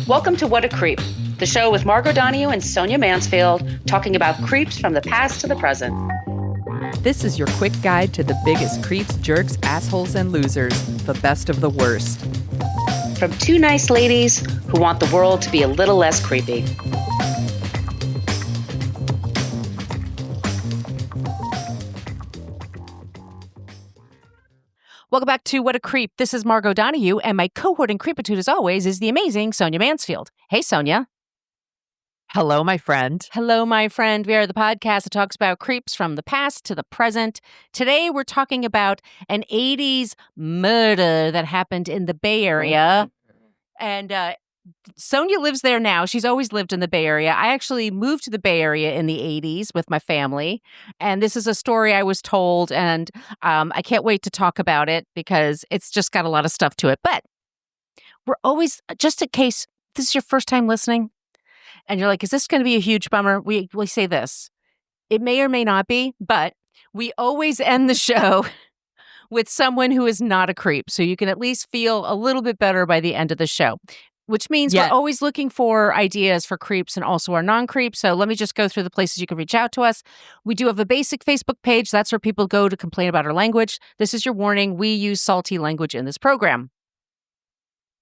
Welcome to What a Creep, the show with Margot Donohue and Sonia Mansfield, talking about creeps from the past to the present. This is your quick guide to the biggest creeps, jerks, assholes, and losers, the best of the worst. From two nice ladies who want the world to be a little less creepy. Welcome back to What a Creep. This is Margot Donohue, and my cohort in creepitude, as always, is the amazing Sonia Mansfield. Hey, Sonia. Hello, my friend. Hello, my friend. We are the podcast that talks about creeps from the past to the present. Today, we're talking about an 80s murder that happened in the Bay Area. And Sonia lives there now. She's always lived in the Bay Area. I actually moved to the Bay Area in the 80s with my family. And this is a story I was told, and I can't wait to talk about it because it's just got a lot of stuff to it. But we're always, just in case this is your first time listening, and you're like, is this going to be a huge bummer? We say this. It may or may not be, but we always end the show with someone who is not a creep. So you can at least feel a little bit better by the end of the show, which means we're always looking for ideas for creeps and also our non-creeps. So let me just go through the places you can reach out to us. We do have a basic Facebook page. That's where people go to complain about our language. This is your warning. We use salty language in this program.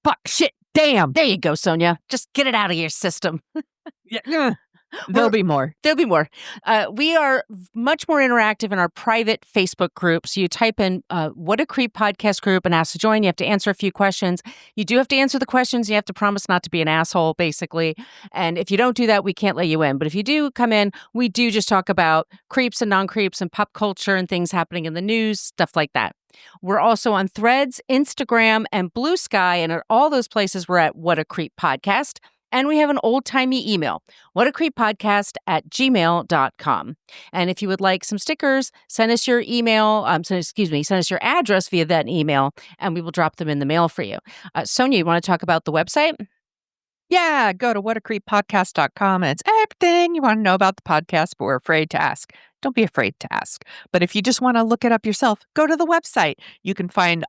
Fuck, shit, damn. There you go, Sonia. Just get it out of your system. Yeah. There'll be more. There'll be more. We are much more interactive in our private Facebook group. So you type in What a Creep podcast group and ask to join. You have to answer a few questions. You do have to answer the questions. You have to promise not to be an asshole, basically. And if you don't do that, we can't let you in. But if you do come in, we do just talk about creeps and non-creeps and pop culture and things happening in the news, stuff like that. We're also on Threads, Instagram, and Blue Sky. And at all those places, we're at What a Creep podcast. And we have an old-timey email, whatacreeppodcast@gmail.com. And if you would like some stickers, send us your email, send us your address via that email, and we will drop them in the mail for you. Sonia, you want to talk about the website? Yeah, go to whatacreeppodcast.com. And it's everything you want to know about the podcast, but we're afraid to ask. Don't be afraid to ask. But if you just want to look it up yourself, go to the website. You can find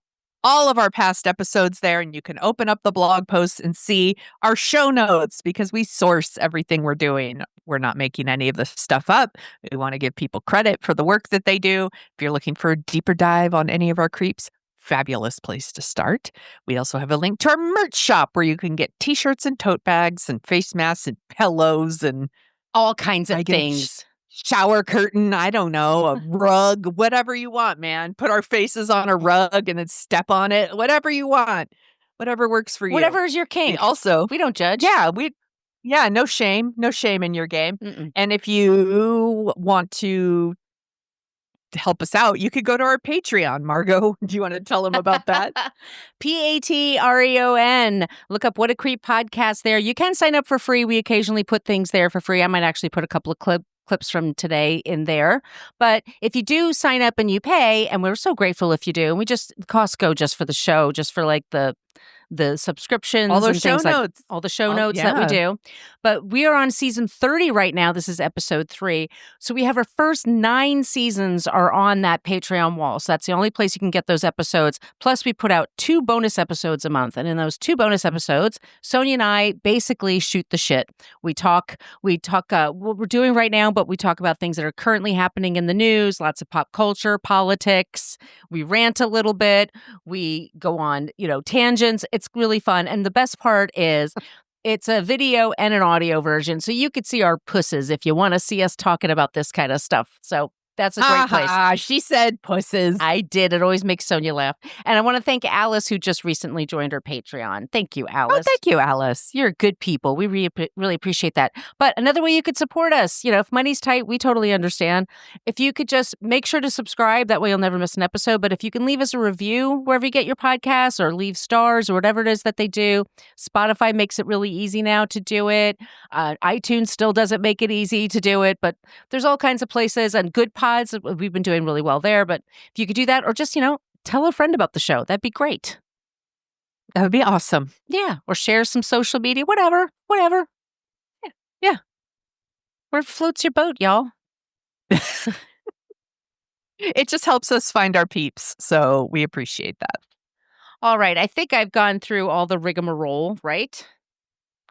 all of our past episodes there, and you can open up the blog posts and see our show notes because we source everything we're doing. We're not making any of this stuff up. We want to give people credit for the work that they do. If you're looking for a deeper dive on any of our creeps, fabulous place to start. We also have a link to our merch shop where you can get t-shirts and tote bags and face masks and pillows and all kinds of things. Shower curtain, I don't know, a rug, whatever you want, man. Put our faces on a rug and then step on it. Whatever you want. Whatever works for you. Whatever is your kink. Also, we don't judge. Yeah, no shame. No shame in your game. Mm-mm. And if you want to help us out, you could go to our Patreon. Margot, do you want to tell them about that? Patreon. Look up What a Creep podcast there. You can sign up for free. We occasionally put things there for free. I might actually put a couple of clips from today in there. But if you do sign up and you pay, and we're so grateful if you do, and costs go just for the show, just for like the subscriptions, all those and show things notes, all the show notes that we do. But we are on season 30 right now. This is episode 3. So we have our first 9 seasons are on that Patreon wall. So that's the only place you can get those episodes. Plus we put out 2 bonus episodes a month. And in those 2 bonus episodes, Sonia and I basically shoot the shit. We talk what we're doing right now, but we talk about things that are currently happening in the news, lots of pop culture, politics. We rant a little bit. We go on, tangents. It's really fun. And the best part is it's a video and an audio version. So you could see our pusses if you want to see us talking about this kind of stuff. So that's a great place. She said pusses. I did. It always makes Sonia laugh. And I want to thank Alice, who just recently joined our Patreon. Thank you, Alice. Oh, thank you, Alice. You're good people. We really appreciate that. But another way you could support us, if money's tight, we totally understand. If you could just make sure to subscribe, that way you'll never miss an episode. But if you can leave us a review wherever you get your podcasts or leave stars or whatever it is that they do. Spotify makes it really easy now to do it. iTunes still doesn't make it easy to do it, but there's all kinds of places, and good pods. We've been doing really well there. But if you could do that, or just, tell a friend about the show, that'd be great. That would be awesome. Yeah. Or share some social media, whatever. Yeah. Where floats your boat, y'all? It just helps us find our peeps. So we appreciate that. All right. I think I've gone through all the rigmarole, right?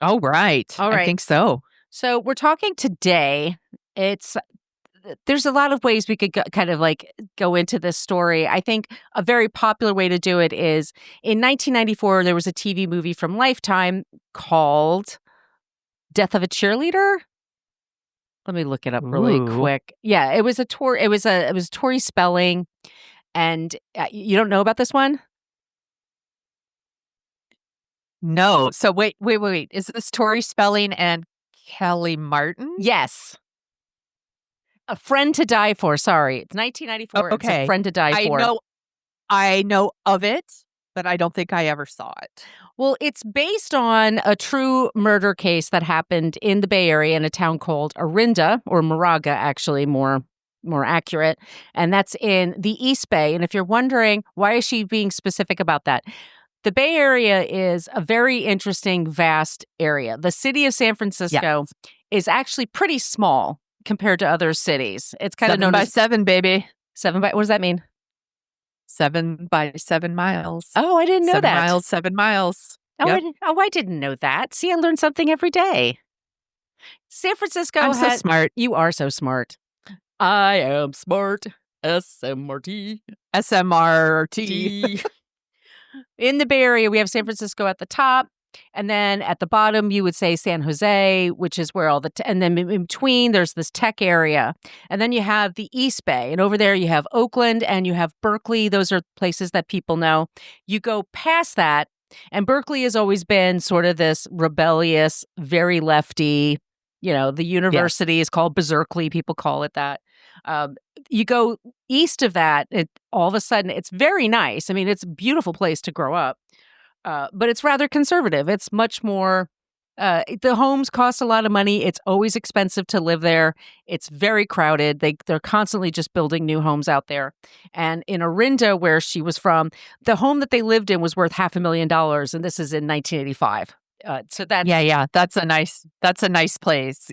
Oh, right. All I right. think so. So we're talking today. There's a lot of ways we could kind of like go into this story. I think a very popular way to do it is in 1994, there was a TV movie from Lifetime called Death of a Cheerleader. Let me look it up really Ooh. quick. Yeah, it was Tori Spelling, and you don't know about this one? No. So wait. Is this Tori Spelling and Kelly Martin? Yes. A Friend to Die For. Sorry. It's 1994. It's A Okay. Friend to Die For. I know of it, but I don't think I ever saw it. Well, it's based on a true murder case that happened in the Bay Area in a town called Orinda, or Moraga, actually, more accurate. And that's in the East Bay. And if you're wondering, why is she being specific about that? The Bay Area is a very interesting, vast area. The city of San Francisco is actually pretty small compared to other cities. It's kind of known as 7 baby. 7 by, what does that mean? 7 by 7 miles. Oh, I didn't know 7 that. miles, 7 miles. Oh, Yep. I didn't know that. See, I learn something every day. San Francisco I'm so smart. You are so smart. I am smart. SMRT. SMRT. In the Bay Area, we have San Francisco at the top. And then at the bottom, you would say San Jose, which is where all the, and then in between, there's this tech area. And then you have the East Bay. And over there, you have Oakland and you have Berkeley. Those are places that people know. You go past that, and Berkeley has always been sort of this rebellious, very lefty, the university is called Berkeley. People call it that. You go east of that, all of a sudden, it's very nice. I mean, it's a beautiful place to grow up. But it's rather conservative. It's much more, the homes cost a lot of money. It's always expensive to live there. It's very crowded. They're constantly just building new homes out there. And in Orinda, where she was from, the home that they lived in was worth $500,000. And this is in 1985. So that's... Yeah. That's a nice place.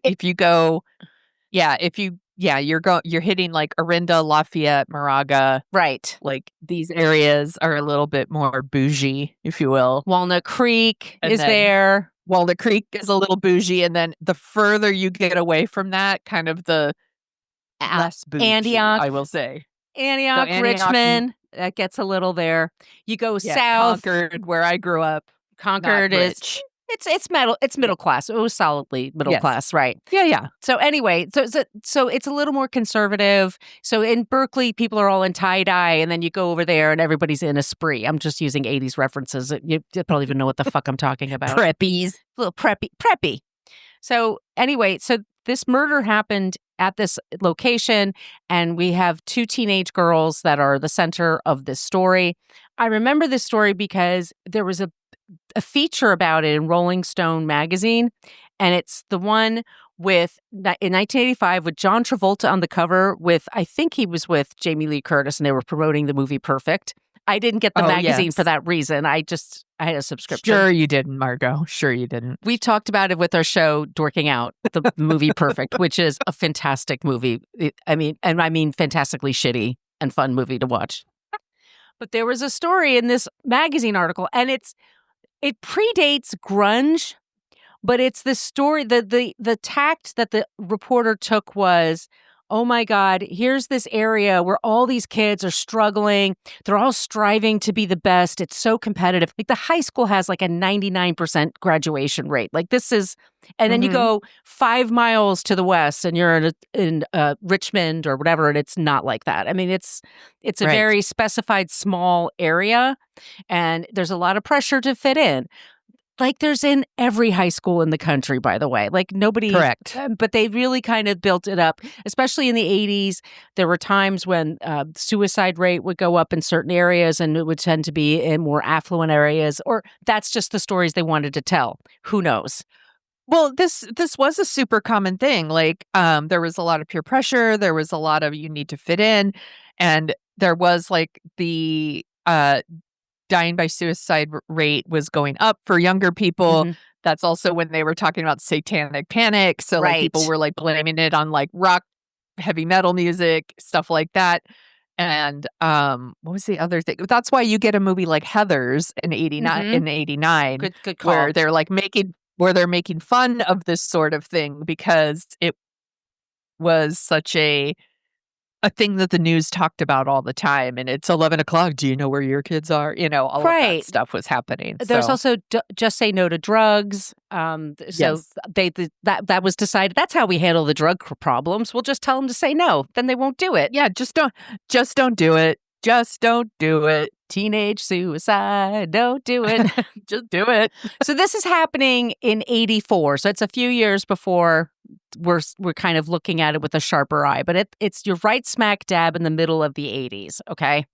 You're hitting like Orinda, Lafayette, Moraga. Right. Like these areas are a little bit more bougie, if you will. Walnut Creek And is then there. Walnut Creek is a little bougie. And then the further you get away from that, kind of the less bougie, Antioch. I will say. Antioch, Richmond, that gets a little there. You go south. Concord, where I grew up. Concord is... rich. It's middle class. It was solidly middle class, right? Yeah. So anyway, so it's a little more conservative. So in Berkeley, people are all in tie-dye, and then you go over there and everybody's in a spree. I'm just using 80s references. You don't even know what the fuck I'm talking about. Preppies. A little preppy. So anyway, so this murder happened at this location, and we have 2 teenage girls that are the center of this story. I remember this story because there was a feature about it in Rolling Stone magazine, and it's the one with in 1985 with John Travolta on the cover with, I think he was with Jamie Lee Curtis, and they were promoting the movie Perfect. I didn't get the magazine for that reason. I had a subscription. Sure you didn't, Margot. Sure you didn't. We talked about it with our show Dorking Out, the movie Perfect, which is a fantastic movie. I mean fantastically shitty and fun movie to watch. But there was a story in this magazine article, and it predates grunge, but it's the story, the tact that the reporter took was, oh my God, here's this area where all these kids are struggling. They're all striving to be the best. It's so competitive. Like the high school has like a 99% graduation rate. Like this is, and then you go 5 miles to the west and you're in Richmond or whatever, and it's not like that. I mean, it's a very specified small area, and there's a lot of pressure to fit in. Like there's in every high school in the country, by the way. Like nobody... Correct. But they really kind of built it up, especially in the 80s. There were times when suicide rate would go up in certain areas, and it would tend to be in more affluent areas. Or that's just the stories they wanted to tell. Who knows? Well, this was a super common thing. Like there was a lot of peer pressure. There was a lot of you need to fit in. And there was like the... dying by suicide rate was going up for younger people. Mm-hmm. That's also when they were talking about satanic panic. So like people were like blaming it on like rock, heavy metal music, stuff like that. And what was the other thing? That's why you get a movie like Heathers in 89 Good call. where they're like making where they're making fun of this sort of thing because it was such a thing that the news talked about all the time, and it's 11 o'clock. Do you know where your kids are? All of that Right. stuff was happening. There's So, also Just Say No to Drugs. So yes. that was decided. That's how we handle the drug problems. We'll just tell them to say no. Then they won't do it. Yeah, just don't do it. Just don't do it. Teenage suicide. Don't do it. Just do it. So this is happening in 84. So it's a few years before we're kind of looking at it with a sharper eye. But it's you're right smack dab in the middle of the 80s. Okay.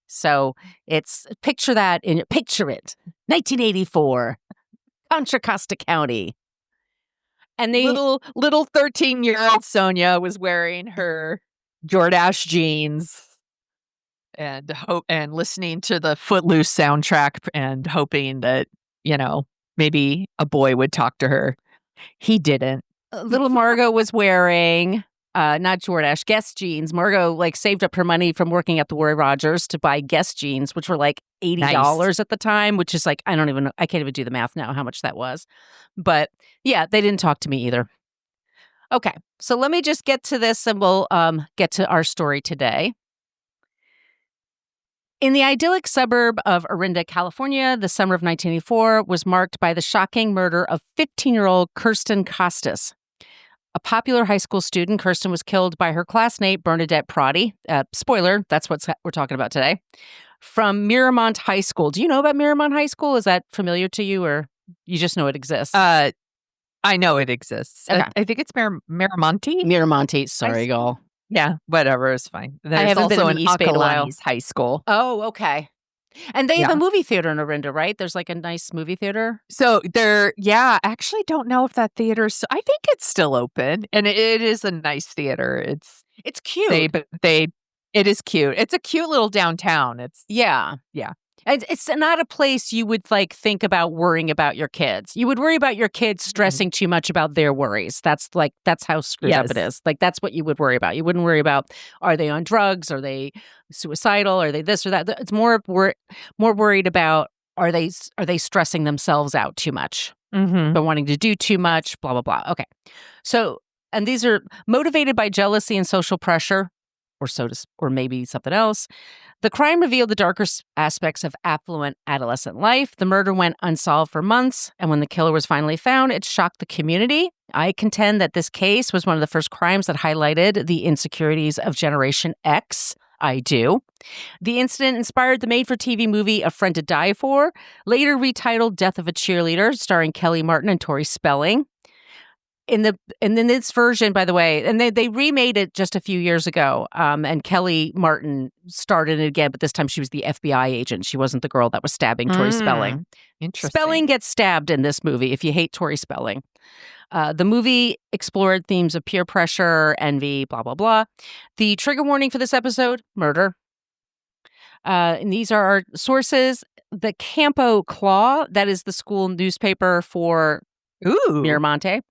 So it's picture it. 1984, Contra Costa County. And they Little 13-year-old Sonia was wearing her Jordache jeans and listening to the Footloose soundtrack and hoping that, maybe a boy would talk to her. He didn't. little Margot was wearing not Jordache, Guess jeans. Margot saved up her money from working at the Roy Rogers to buy Guess jeans, which were like $80 at the time, which is I don't even know. I can't even do the math now how much that was. But yeah, they didn't talk to me either. Okay, so let me just get to this and we'll get to our story today. In the idyllic suburb of Orinda, California, the summer of 1984 was marked by the shocking murder of 15-year-old Kirsten Costas. A popular high school student, Kirsten was killed by her classmate, Bernadette Proddy. Spoiler, that's what we're talking about today. From Miramont High School. Do you know about Miramont High School? Is that familiar to you, or you just know it exists? I know it exists. Okay. I think it's Miramonte. Miramonte. Sorry, y'all. Yeah, whatever is fine. There's haven't been also in the an East Bay in a while. Acalanes High School. Oh, okay. And they have Yeah. a movie theater in Orinda, right? There's a nice movie theater. So I actually don't know if that theater's. I think it's still open, and it is a nice theater. It's cute. it is cute. It's a cute little downtown. Yeah. It's not a place you would think about worrying about your kids. You would worry about your kids stressing too much about their worries. That's how screwed up it is. That's what you would worry about. You wouldn't worry about, are they on drugs? Are they suicidal? Are they this or that? It's more worried about, are they stressing themselves out too much? Mm-hmm. They're wanting to do too much, blah, blah, blah. Okay. So, and these are motivated by jealousy and social pressure, or maybe something else. The crime revealed the darker aspects of affluent adolescent life. The murder went unsolved for months, and when the killer was finally found, it shocked the community. I contend that this case was one of the first crimes that highlighted the insecurities of Generation X. I do. The incident inspired the made-for-TV movie A Friend to Die For, later retitled Death of a Cheerleader, starring Kelly Martin and Tori Spelling. In this version, by the way, and they remade it just a few years ago, and Kelly Martin starred in it again, but this time she was the FBI agent. She wasn't the girl that was stabbing Tori Spelling. Interesting. Spelling gets stabbed in this movie if you hate Tori Spelling. The movie explored themes of peer pressure, envy, blah, blah, blah. The trigger warning for this episode, murder. And these are our sources. The Campo Claw, that is the school newspaper for Miramonte.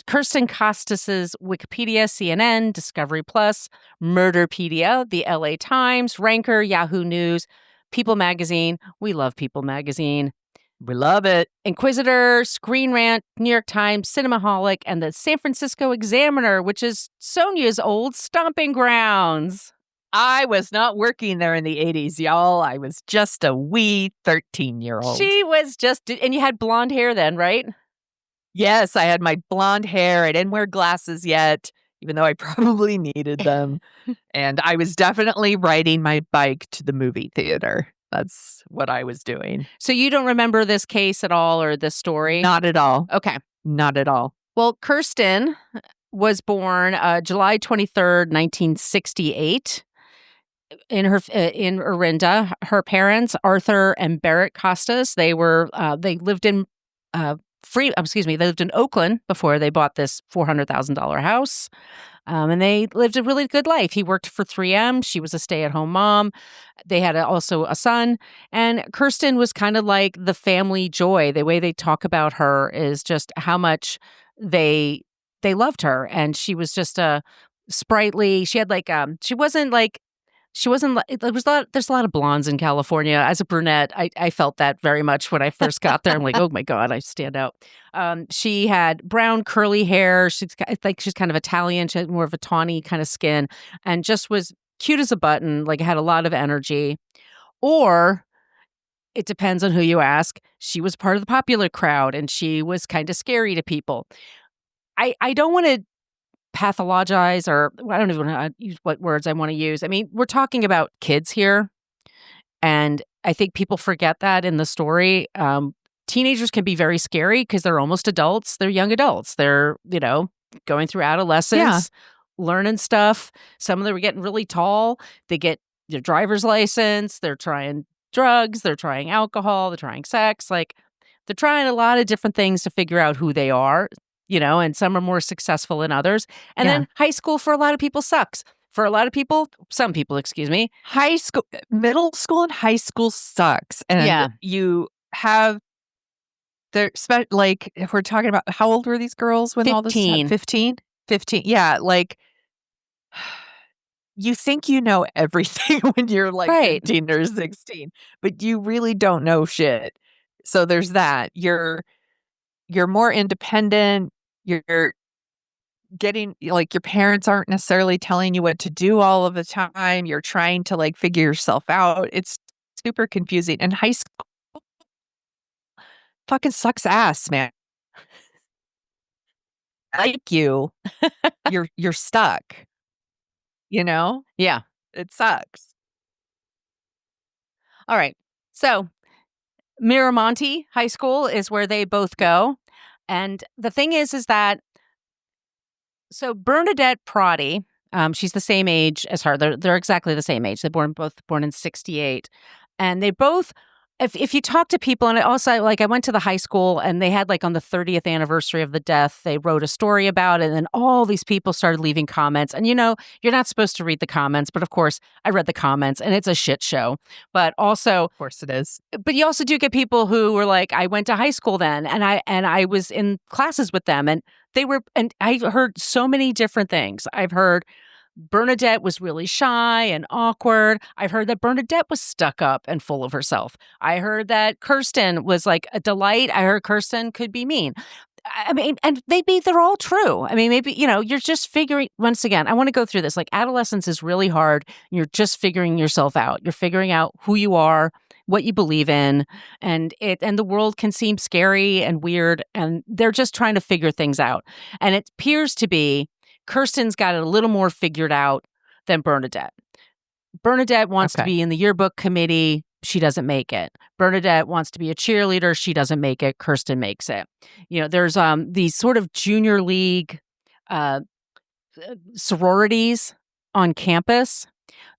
Kirsten Costas's Wikipedia, CNN, Discovery Plus, Murderpedia, the LA Times, Ranker, Yahoo News, People Magazine. We love People Magazine. We love it. Inquisitor, Screen Rant, New York Times, Cinemaholic, and the San Francisco Examiner, which is Sonia's old stomping grounds. I was not working there in the 80s, y'all. I was just a wee 13-year-old. She was just, and you had blonde hair then, right? Yes, I had my blonde hair. I didn't wear glasses yet, even though I probably needed them. And I was definitely riding my bike to the movie theater. That's what I was doing. So you don't remember this case at all or this story? Not at all. Okay. Not at all. Well, Kirsten was born July 23rd, 1968. In Orinda. Her parents, Arthur and Barrett Costas, they lived in they lived in Oakland before they bought this $400,000 house. And they lived a really good life. He worked for 3M. She was a stay-at-home mom. They had also a son. And Kirsten was kind of like the family joy. The way they talk about her is just how much they loved her. And she was just a sprightly. She had she wasn't She wasn't. There's a lot of blondes in California. As a brunette, I felt that very much when I first got there. I'm like, oh my god, I stand out. She had brown curly hair. She's kind of Italian. She had more of a tawny kind of skin, and just was cute as a button. Like had a lot of energy. Or it depends on who you ask. She was part of the popular crowd, and she was kind of scary to people. I don't want to pathologize, or I don't even know what words I want to use. I mean, we're talking about kids here, and I think people forget that in the story. Teenagers can be very scary because they're almost adults. They're young adults. They're, going through adolescence, learning stuff. Some of them are getting really tall. They get their driver's license. They're trying drugs. They're trying alcohol. They're trying sex. Like, they're trying a lot of different things to figure out who they are. And some are more successful than others. And then high school for a lot of people sucks. For a lot of people, some people, excuse me. High school, middle school and high school sucks. And you have, like, if we're talking about, how old were these girls when 15. all this happened? 15? 15. Yeah, like, you think you know everything when you're like 15 or 16, but you really don't know shit. So there's that. You're more independent. You're getting, like, your parents aren't necessarily telling you what to do all of the time. You're trying to, like, figure yourself out. It's super confusing. And high school fucking sucks ass, man. Like you're stuck. Yeah. It sucks. All right. So Miramonte High School is where they both go. And the thing is that, so Bernadette Prati, she's the same age as her. They're exactly the same age. They're both born in 68. And they both, if you talk to people, and I went to the high school and they had, like, on the 30th anniversary of the death, they wrote a story about it, and then all these people started leaving comments. And you're not supposed to read the comments, but of course I read the comments, and it's a shit show. But also, of course it is. But you also do get people who were like, I went to high school then, and I was in classes with them, and I heard so many different things. I've heard Bernadette was really shy and awkward. I've heard that Bernadette was stuck up and full of herself. I heard that Kirsten was like a delight. I heard Kirsten could be mean. I mean, and maybe they're all true. I mean, maybe, you're just figuring, once again, I want to go through this. Like, adolescence is really hard. You're just figuring yourself out. You're figuring out who you are, what you believe in, and the world can seem scary and weird, and they're just trying to figure things out. And it appears to be Kirsten's got it a little more figured out than Bernadette. Bernadette wants to be in the yearbook committee. She doesn't make it. Bernadette wants to be a cheerleader. She doesn't make it. Kirsten makes it. There's these sort of junior league sororities on campus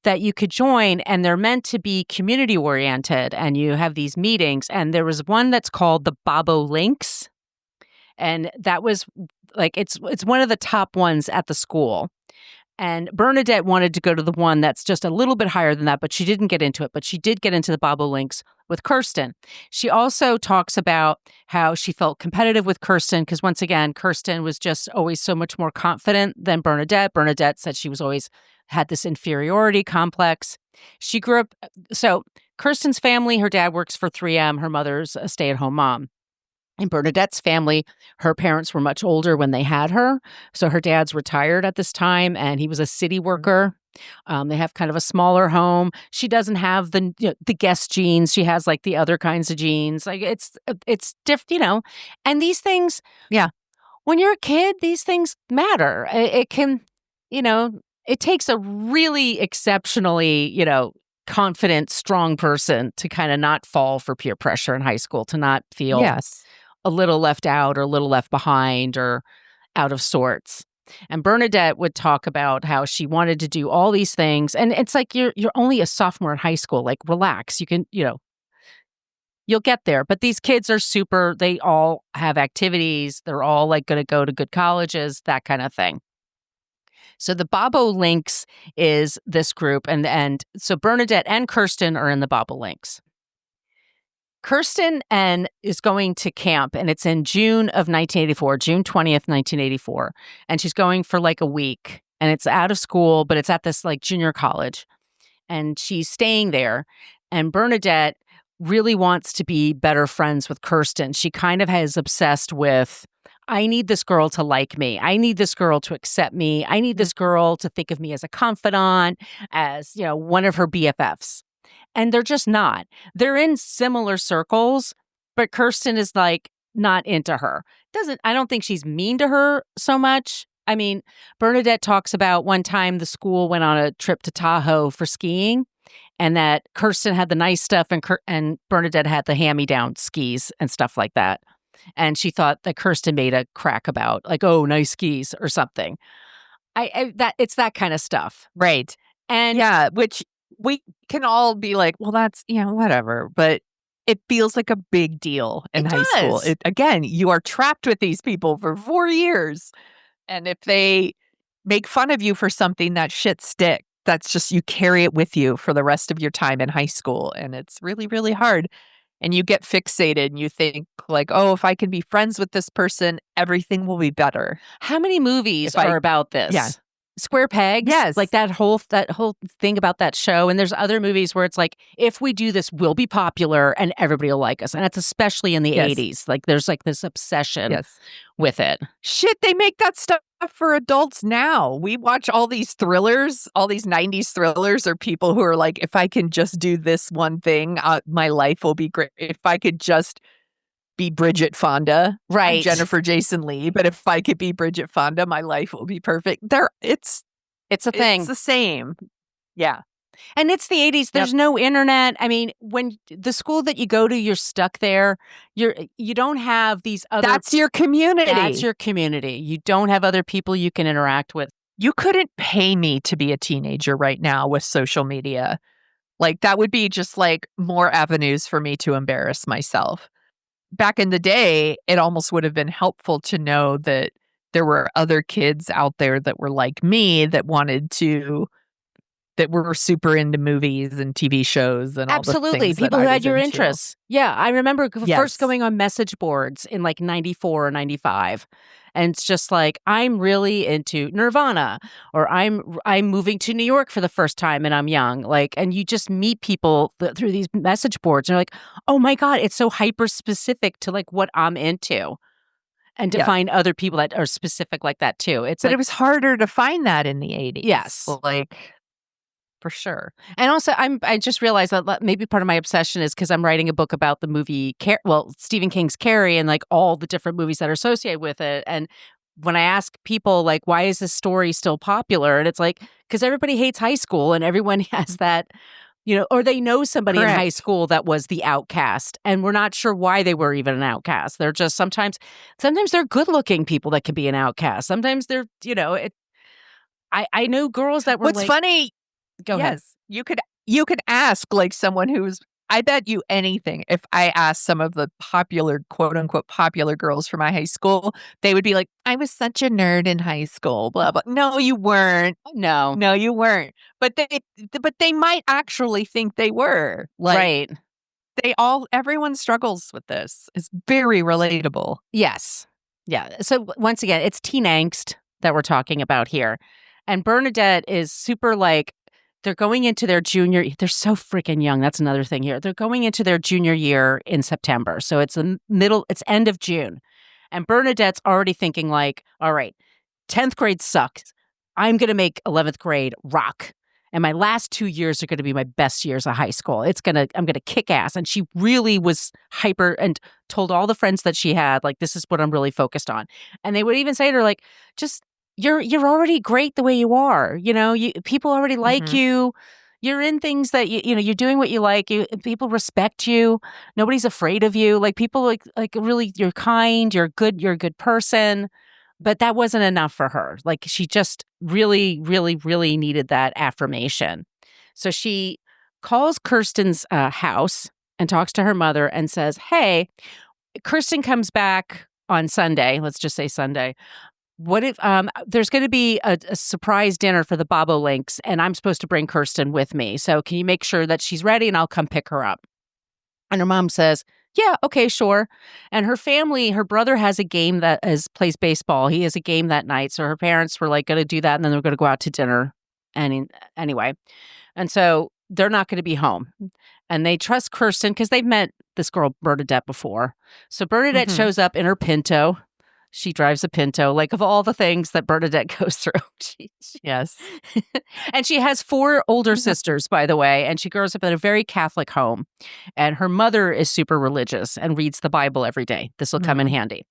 that you could join, and they're meant to be community oriented, and you have these meetings. And there was one that's called the Bobo Links, and that was like, it's one of the top ones at the school. And Bernadette wanted to go to the one that's just a little bit higher than that, but she didn't get into it. But she did get into the Bobo Links with Kirsten. She also talks about how she felt competitive with Kirsten because, once again, Kirsten was just always so much more confident than Bernadette. Bernadette said she was always had this inferiority complex. She grew up, so Kirsten's family, her dad works for 3M. Her mother's a stay-at-home mom. In Bernadette's family, her parents were much older when they had her. So her dad's retired at this time, and he was a city worker. They have kind of a smaller home. She doesn't have the guest genes. She has, like, the other kinds of genes. Like, it's different, And these things, when you're a kid, these things matter. It can, it takes a really exceptionally, confident, strong person to kind of not fall for peer pressure in high school, to not feel a little left out or a little left behind or out of sorts. And Bernadette would talk about how she wanted to do all these things. And it's like, you're only a sophomore in high school. Like, relax. You can, you'll get there. But these kids are super, they all have activities. They're all, like, going to go to good colleges, that kind of thing. So the Bobo Links is this group. And so Bernadette and Kirsten are in the Bobo Links. Kirsten is going to camp, and it's in June of 1984, June 20th, 1984. And she's going for like a week, and it's out of school, but it's at this, like, junior college. and she's staying there. And Bernadette really wants to be better friends with Kirsten. She kind of is obsessed with, I need this girl to like me. I need this girl to accept me. I need this girl to think of me as a confidant, as, one of her BFFs. And they're just not. They're in similar circles, but Kirsten is like not into her. I don't think she's mean to her so much. I mean, Bernadette talks about one time the school went on a trip to Tahoe for skiing, and that Kirsten had the nice stuff and Bernadette had the hand-me-down skis and stuff like that. And she thought that Kirsten made a crack about like, oh, nice skis or something. It's that kind of stuff. Right. And yeah, which we can all be like, well, that's, whatever. But it feels like a big deal in high school. Again, you are trapped with these people for 4 years. And if they make fun of you for something, that shit sticks. That's just, you carry it with you for the rest of your time in high school. And it's really, really hard. And you get fixated and you think like, oh, if I can be friends with this person, everything will be better. How many movies are about this? Yeah. Square Pegs? Yes. Like that whole thing about that show. And there's other movies where it's like, if we do this, we'll be popular and everybody will like us. And it's especially in the 80s. Like there's like this obsession with it. Shit, they make that stuff for adults now. We watch all these thrillers, all these 90s thrillers, or people who are like, if I can just do this one thing, my life will be great. If I could just be Bridget Fonda, right? I'm Jennifer Jason Leigh, but if I could be Bridget Fonda, my life will be perfect. It's a thing. It's the same. Yeah. And it's the 80s. There's no internet. I mean, when the school that you go to, you're stuck there. You don't have these other. That's your community. That's your community. You don't have other people you can interact with. You couldn't pay me to be a teenager right now with social media. Like that would be just like more avenues for me to embarrass myself. Back in the day, it almost would have been helpful to know that there were other kids out there that were like me that were super into movies and TV shows and all the things people who had your into. interests. Yeah, I remember first going on message boards in like 94 or 95. And it's just like, I'm really into Nirvana, or I'm moving to New York for the first time and I'm young. Like, and you just meet people through these message boards and you're like, oh my God, it's so hyper specific to like what I'm into. And to find other people that are specific like that too. But it was harder to find that in the 80s. Yes. Like, for sure. And also, I just realized that maybe part of my obsession is because I'm writing a book about the movie, Stephen King's Carrie, and like all the different movies that are associated with it. And when I ask people, like, why is this story still popular? And it's like, because everybody hates high school and everyone has that, or they know somebody in high school that was the outcast. And we're not sure why they were even an outcast. They're just sometimes they're good looking people that can be an outcast. Sometimes they're, I know girls that were What's funny. Go ahead. You could ask like someone who's, I bet you anything, if I asked some of the popular, quote unquote, popular girls from my high school, they would be like, I was such a nerd in high school, blah, blah. No, you weren't. No, you weren't. But they might actually think they were. Like, right. Everyone struggles with this. It's very relatable. Yes. Yeah. So once again, it's teen angst that we're talking about here. And Bernadette is super like, they're going into their junior. They're so freaking young. That's another thing here. They're going into their junior year in September. So it's it's end of June. And Bernadette's already thinking like, all right, 10th grade sucks. I'm going to make 11th grade rock. And my last 2 years are going to be my best years of high school. I'm going to kick ass. And she really was hyper and told all the friends that she had, like, this is what I'm really focused on. And they would even say to her, like, just, you're already great the way you are. People already like you. You're in things that you're doing what you like. People respect you. Nobody's afraid of you. Like people like really, you're kind. You're good. You're a good person. But that wasn't enough for her. Like she just really, really, really needed that affirmation. So she calls Kirsten's house and talks to her mother and says, "Hey, Kirsten comes back on Sunday. Let's just say Sunday. What if there's going to be a surprise dinner for the Bobolinks and I'm supposed to bring Kirsten with me? So can you make sure that she's ready and I'll come pick her up?" And her mom says, "Yeah, okay, sure." And her family, her brother has a game plays baseball. He has a game that night. So her parents were like going to do that and then they're going to go out to dinner. And anyway. And so they're not going to be home. And they trust Kirsten because they've met this girl, Bernadette, before. So Bernadette shows up in her Pinto. She drives a Pinto, like of all the things that Bernadette goes through. Yes. And she has 4 older sisters, by the way, and she grows up in a very Catholic home. And her mother is super religious and reads the Bible every day. This will come in handy.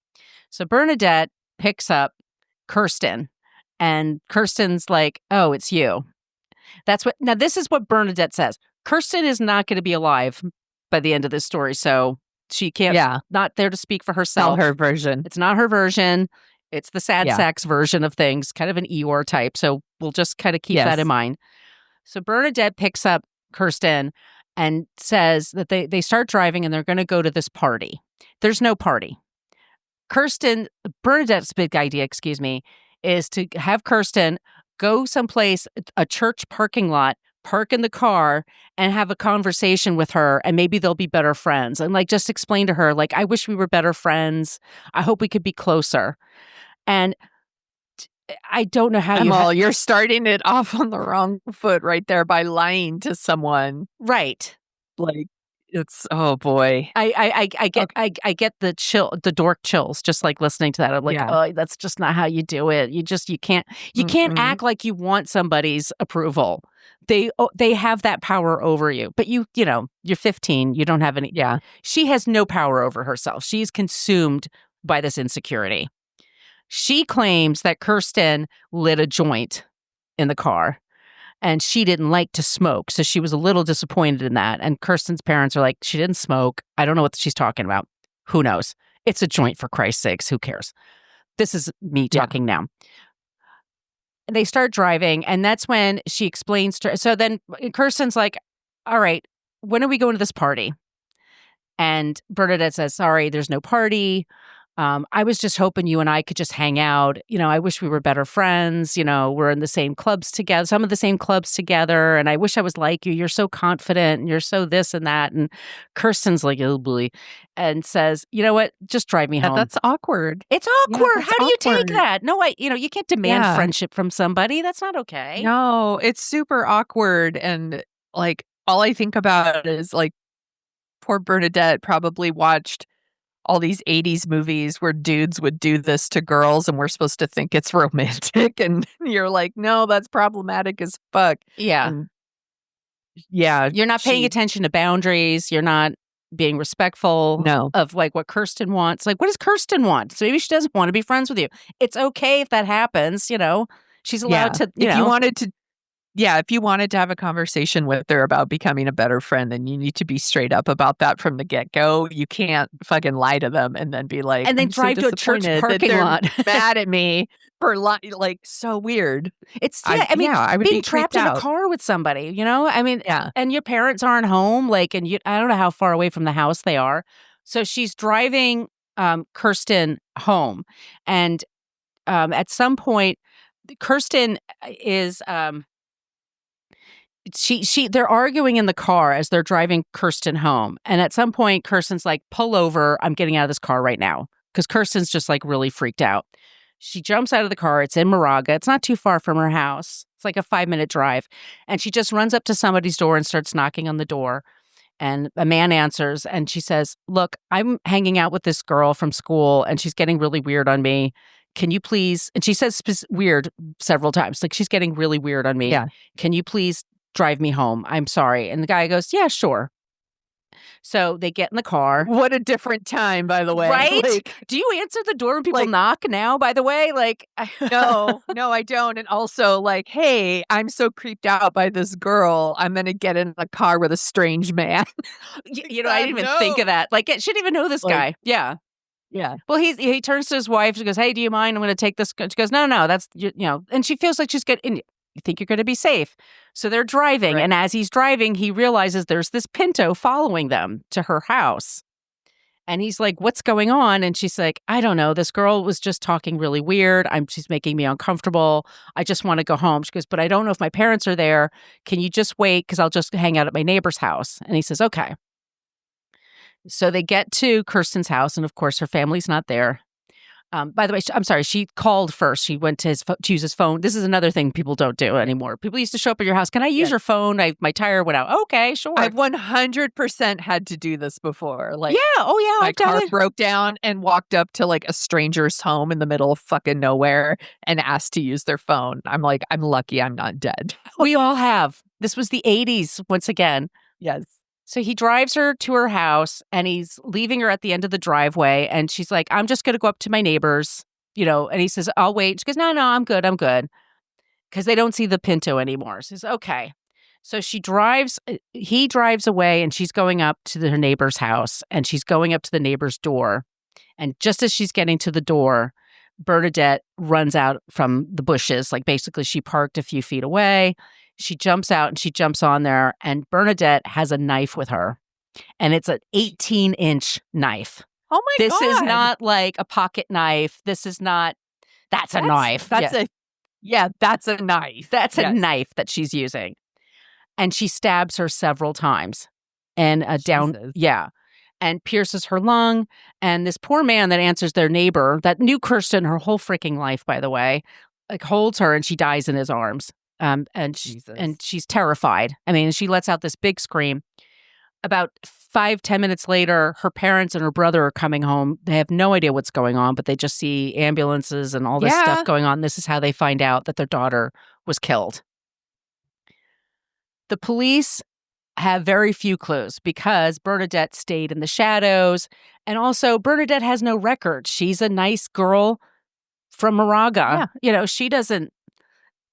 So Bernadette picks up Kirsten, and Kirsten's like, oh, it's you. Now this is what Bernadette says. Kirsten is not going to be alive by the end of this story, so she can't, not there to speak for herself. Tell her version. It's not her version. It's the sad sacks version of things, kind of an Eeyore type. So we'll just kind of keep that in mind. So Bernadette picks up Kirsten and says that they start driving and they're going to go to this party. There's no party. Bernadette's big idea, is to have Kirsten go someplace, a church parking lot, park in the car and have a conversation with her, and maybe they'll be better friends. And like, just explain to her, like, I wish we were better friends. I hope we could be closer. And I don't know how you're starting it off on the wrong foot right there by lying to someone. Right. Like, it's, oh boy. I get the dork chills just like listening to that. I'm like, oh, that's just not how you do it. You can't act like you want somebody's approval. They have that power over you. But you're 15, you don't have any. Yeah. She has no power over herself. She's consumed by this insecurity. She claims that Kirsten lit a joint in the car. And she didn't like to smoke. So she was a little disappointed in that. And Kirsten's parents are like, she didn't smoke. I don't know what she's talking about. Who knows? It's a joint, for Christ's sakes. Who cares? This is me talking now. They start driving. And that's when she explains to her. So then Kirsten's like, all right, when are we going to this party? And Bernadette says, sorry, there's no party. I was just hoping you and I could just hang out. I wish we were better friends. We're in the same clubs together, some of the same clubs together. And I wish I was like you. You're so confident and you're so this and that. And Kirsten's like, oh boy, and says, you know what? Just drive me home. That's awkward. It's awkward. Yeah, How do you take that? No, you can't demand friendship from somebody. That's not okay. No, it's super awkward. And like, all I think about is like, poor Bernadette probably watched all these 80s movies where dudes would do this to girls and we're supposed to think it's romantic. And you're like, no, that's problematic as fuck. Yeah. And yeah. You're not paying attention to boundaries. You're not being respectful of like what Kirsten wants. Like, what does Kirsten want? So maybe she doesn't want to be friends with you. It's okay if that happens. She's allowed to, if you wanted to have a conversation with her about becoming a better friend, then you need to be straight up about that from the get-go. You can't fucking lie to them and then be like, and then drive to a church parking lot mad at me for like, so weird. It's I would being be trapped in a car with somebody, and your parents aren't home, like, and I don't know how far away from the house they are. So she's driving Kirsten home, and at some point, Kirsten is they're arguing in the car as they're driving Kirsten home. And at some point, Kirsten's like, pull over. I'm getting out of this car right now. Because Kirsten's just like really freaked out. She jumps out of the car. It's in Moraga. It's not too far from her house. It's like a 5-minute drive. And she just runs up to somebody's door and starts knocking on the door. And a man answers and she says, look, I'm hanging out with this girl from school and she's getting really weird on me. Can you please? And she says weird several times. Like, she's getting really weird on me. Yeah. Can you please drive me home? I'm sorry. And the guy goes, yeah, sure. So they get in the car. What a different time, by the way. Right? Like, do you answer the door when people knock now, by the way? Like, no, I don't. And also, like, hey, I'm so creeped out by this girl. I'm going to get in a car with a strange man. I didn't even think of that. Like, she didn't even know this guy. Yeah. Yeah. Well, he turns to his wife. She goes, hey, do you mind? I'm going to take this. She goes, no, that's, and she feels like she's getting, you think you're going to be safe. So they're driving. Right. And as he's driving, he realizes there's this Pinto following them to her house. And he's like, what's going on? And she's like, I don't know. This girl was just talking really weird. She's making me uncomfortable. I just want to go home. She goes, but I don't know if my parents are there. Can you just wait? Because I'll just hang out at my neighbor's house. And he says, okay. So they get to Kirsten's house. And of course, her family's not there. By the way, I'm sorry. She called first. She went to to use his phone. This is another thing people don't do anymore. People used to show up at your house. Can I use your phone? My tire went out. Okay, sure. I've 100% had to do this before. Like, yeah. Oh, yeah. my I've done car it. broke down and walked up to like a stranger's home in the middle of fucking nowhere and asked to use their phone. I'm like, I'm lucky I'm not dead. We all have. This was the 80s once again. Yes. So he drives her to her house and he's leaving her at the end of the driveway. And she's like, I'm just going to go up to my neighbors, and he says, I'll wait. She goes, no, I'm good. I'm good. Because they don't see the Pinto anymore. She says, okay. So he drives away and she's going up to her neighbor's house and she's going up to the neighbor's door. And just as she's getting to the door, Bernadette runs out from the bushes. Like basically she parked a few feet away. She jumps out and she jumps on there and Bernadette has a knife with her. And it's an 18-inch knife. Oh my God. This is not like a pocket knife. This is not, that's a knife. That's a knife. That's a knife that she's using. And she stabs her several times and and pierces her lung. And this poor man that answers their neighbor, that knew Kirsten her whole freaking life, by the way, like holds her and she dies in his arms. And she's terrified. I mean, she lets out this big scream. About 5-10 minutes later, her parents and her brother are coming home. They have no idea what's going on, but they just see ambulances and all this stuff going on. This is how they find out that their daughter was killed. The police have very few clues because Bernadette stayed in the shadows. And also, Bernadette has no record. She's a nice girl from Moraga. Yeah. She doesn't.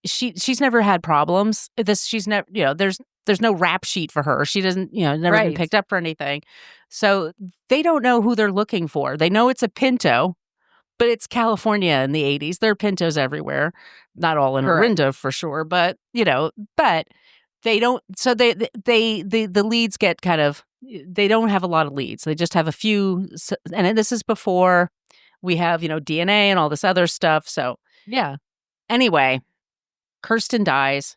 She's never had problems. She's never, there's no rap sheet for her. She doesn't, never been picked up for anything. So they don't know who they're looking for. They know it's a Pinto, but it's California in the 80s. There are Pintos everywhere. Not all in Orinda for sure, but they don't. So the leads get kind of, they don't have a lot of leads. They just have a few. And this is before we have, DNA and all this other stuff. So yeah. Anyway, Kirsten dies.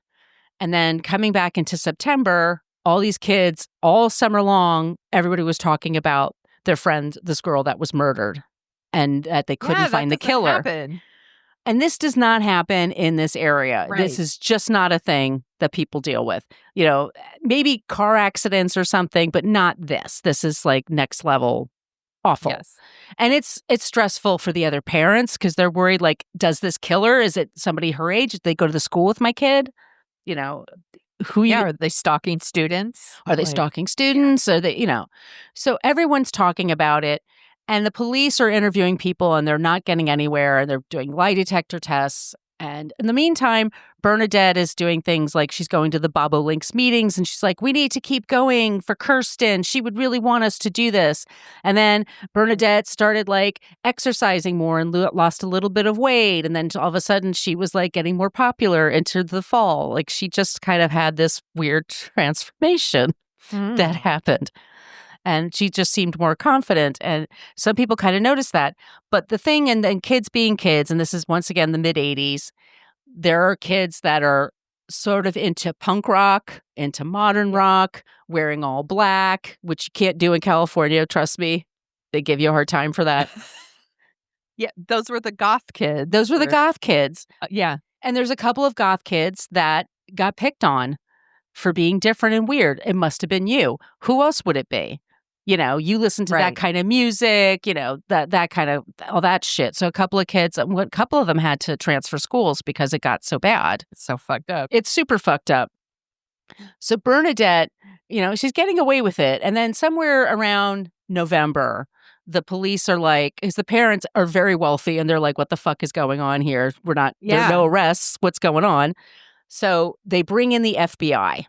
And then coming back into September, all these kids, all summer long, everybody was talking about their friend, this girl that was murdered and that they couldn't find the killer. Happen. And this does not happen in this area. Right. This is just not a thing that people deal with. Maybe car accidents or something, but not this. This is like next level awful. Yes. And it's stressful for the other parents because they're worried, like, does this killer, is it somebody her age? Did they go to the school with my kid? Are they stalking students? Are they stalking students? Are they, so everyone's talking about it and the police are interviewing people and they're not getting anywhere and they're doing lie detector tests. And in the meantime, Bernadette is doing things like she's going to the Bobolinks meetings and she's like, we need to keep going for Kirsten. She would really want us to do this. And then Bernadette started like exercising more and lost a little bit of weight. And then all of a sudden she was like getting more popular into the fall. Like she just kind of had this weird transformation that happened. And she just seemed more confident. And some people kind of noticed that. But the thing, and then kids being kids, and this is once again the mid-'80s, there are kids that are sort of into punk rock, into modern rock, wearing all black, which you can't do in California, trust me. They give you a hard time for that. Yeah, those were the goth kids. Those were the goth kids. Yeah. And there's a couple of goth kids that got picked on for being different and weird. It must have been you. Who else would it be? You listen to that kind of music, that kind of all that shit. So a couple of kids, a couple of them had to transfer schools because it got so bad. It's so fucked up. It's super fucked up. So Bernadette, she's getting away with it. And then somewhere around November, the police are like, because the parents are very wealthy and they're like, what the fuck is going on here? There are no arrests. What's going on? So they bring in the FBI.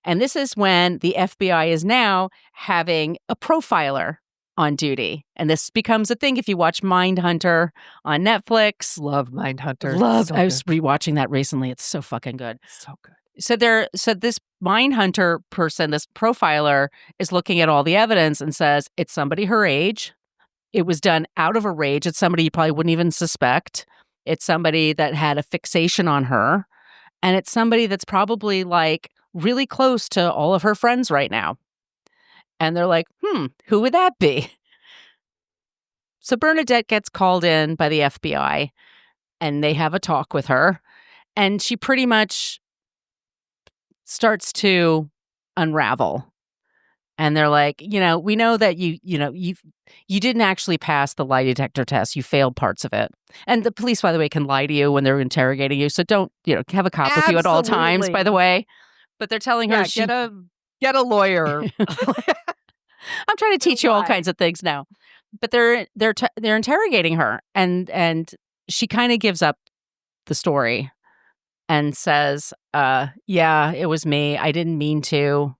And this is when the FBI is now having a profiler on duty. And this becomes a thing if you watch Mindhunter on Netflix. Love Mindhunter. I was rewatching that recently. It's so fucking good. So good. So this Mindhunter person, this profiler, is looking at all the evidence and says it's somebody her age. It was done out of a rage. It's somebody you probably wouldn't even suspect. It's somebody that had a fixation on her. And it's somebody that's probably like really close to all of her friends right now. And they're like, who would that be? So Bernadette gets called in by the FBI and they have a talk with her. And she pretty much starts to unravel. And they're like, we know that you didn't actually pass the lie detector test. You failed parts of it. And the police, by the way, can lie to you when they're interrogating you. So don't, have a cop with you at all times, by the way. But they're telling her get a lawyer. I'm trying to teach you all kinds of things now. But they're interrogating her, and she kind of gives up the story and says, "Yeah, it was me. I didn't mean to.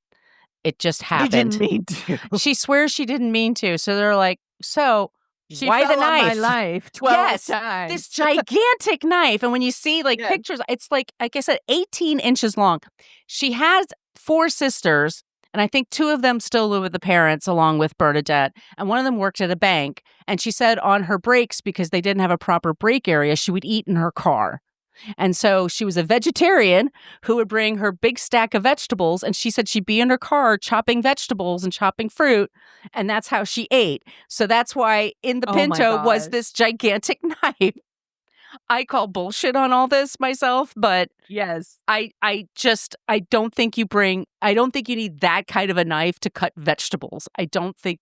It just happened. I didn't mean to." She swears she didn't mean to. So they're like, "So she why fell the knife? On my life 12 times. This gigantic knife." And when you see pictures, it's like I said, 18 inches long. She has 4 sisters. And I think 2 of them still live with the parents along with Bernadette. And one of them worked at a bank. And she said on her breaks, because they didn't have a proper break area, she would eat in her car. And so she was a vegetarian who would bring her big stack of vegetables. And she said she'd be in her car chopping vegetables and chopping fruit. And that's how she ate. So that's why in the Pinto was this gigantic knife. I call bullshit on all this myself, but yes, I don't think you need that kind of a knife to cut vegetables. I don't think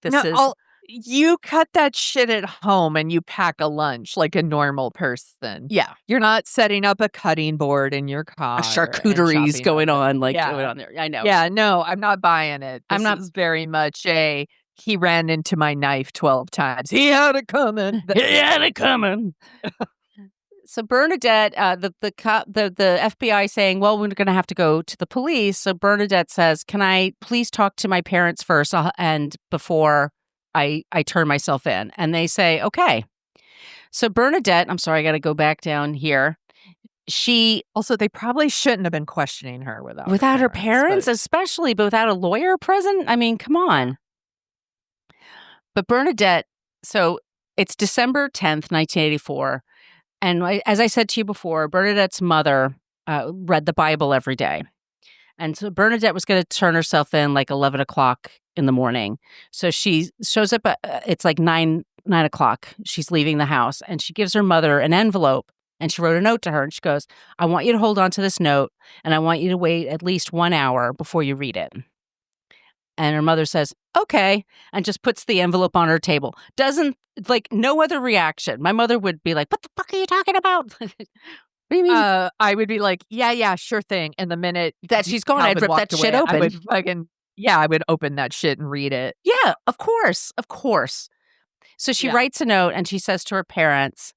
you cut that shit at home and you pack a lunch like a normal person. Yeah. You're not setting up a cutting board in your car. A charcuterie's going on going on there. I know. Yeah, no, I'm not buying it. This is very much he ran into my knife 12 times. He had it coming. So Bernadette, the FBI saying, well, we're going to have to go to the police. So Bernadette says, can I please talk to my parents first and before I turn myself in? And they say, okay. So Bernadette, I'm sorry, I got to go back down here. They probably shouldn't have been questioning her without her parents, especially, but without a lawyer present. I mean, come on. But Bernadette, so it's December 10th, 1984. And as I said to you before, Bernadette's mother read the Bible every day. And so Bernadette was going to turn herself in like 11 o'clock in the morning. So she shows up, it's like 9 o'clock. She's leaving the house and she gives her mother an envelope and she wrote a note to her and she goes, I want you to hold on to this note and I want you to wait at least 1 hour before you read it. And her mother says, okay, and just puts the envelope on her table. Doesn't, no other reaction. My mother would be like, what the fuck are you talking about? What do you mean? I would be like, yeah, sure thing. And the minute that she's gone, I'd rip that shit open. I would open that shit and read it. Yeah, of course. So she writes a note and she says to her parents,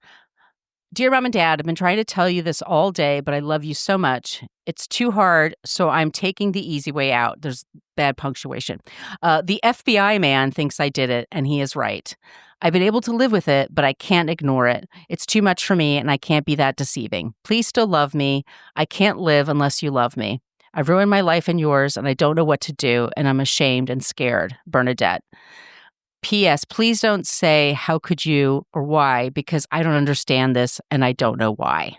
Dear Mom and Dad, I've been trying to tell you this all day, but I love you so much. It's too hard, so I'm taking the easy way out. There's bad punctuation. The FBI man thinks I did it, and he is right. I've been able to live with it, but I can't ignore it. It's too much for me, and I can't be that deceiving. Please still love me. I can't live unless you love me. I've ruined my life and yours, and I don't know what to do, and I'm ashamed and scared. Bernadette. P.S. Please don't say, how could you or why, because I don't understand this and I don't know why.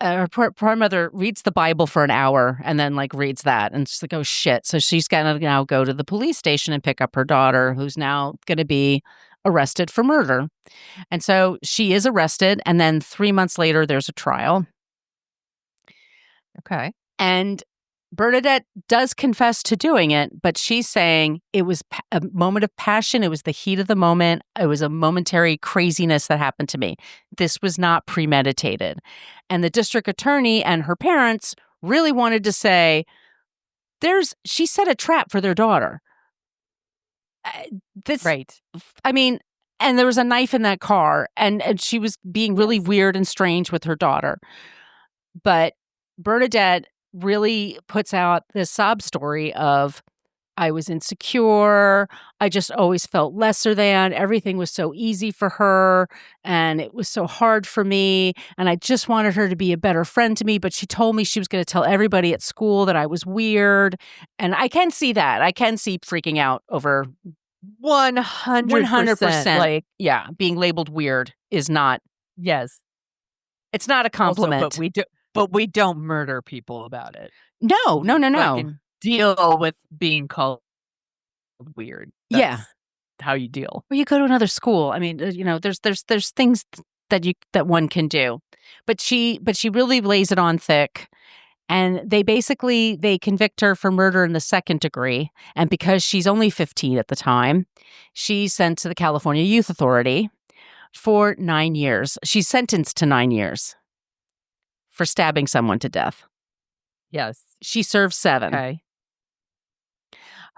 Her poor mother reads the Bible for an hour and then reads that and she's like, oh shit. So she's going to now go to the police station and pick up her daughter who's now going to be arrested for murder. And so she is arrested and then 3 months later there's a trial. Okay. And Bernadette does confess to doing it, but she's saying it was a moment of passion. It was the heat of the moment. It was a momentary craziness that happened to me. This was not premeditated. And the district attorney and her parents really wanted to say, she set a trap for their daughter. Right. I mean, and there was a knife in that car and she was being really weird and strange with her daughter. But Bernadette really puts out this sob story of, I was insecure. I just always felt lesser than. Everything was so easy for her and it was so hard for me. And I just wanted her to be a better friend to me. But she told me she was going to tell everybody at school that I was weird. And I can see that. I can see freaking out over 100%. Being labeled weird is not. Yes. It's not a compliment. Also, but we don't murder people about it. No. Deal with being called weird. Yeah. how you deal. Or you go to another school. I mean, there's things that one can do. But she really lays it on thick. And they convict her for murder in the second degree. And because she's only 15 at the time, she's sent to the California Youth Authority for 9 years. She's sentenced to 9 years for stabbing someone to death. Yes. She served 7. Okay.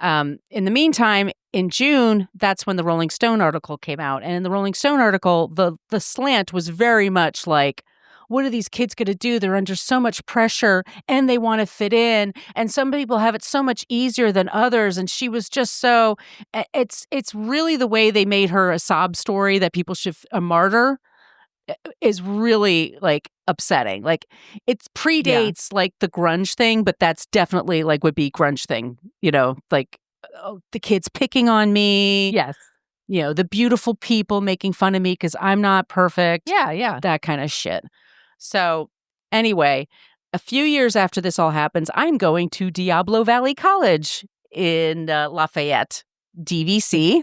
In the meantime, in June, that's when the Rolling Stone article came out. And in the Rolling Stone article, the slant was very much like, what are these kids going to do? They're under so much pressure and they want to fit in. And some people have it so much easier than others. And she was just so, it's really the way they made her a sob story that people should, a martyr, is really like upsetting. Like it predates like the grunge thing, but that's definitely like would be grunge thing, like the kids picking on me. Yes. The beautiful people making fun of me because I'm not perfect. Yeah. That kind of shit. So anyway, a few years after this all happens, I'm going to Diablo Valley College in Lafayette, DVC.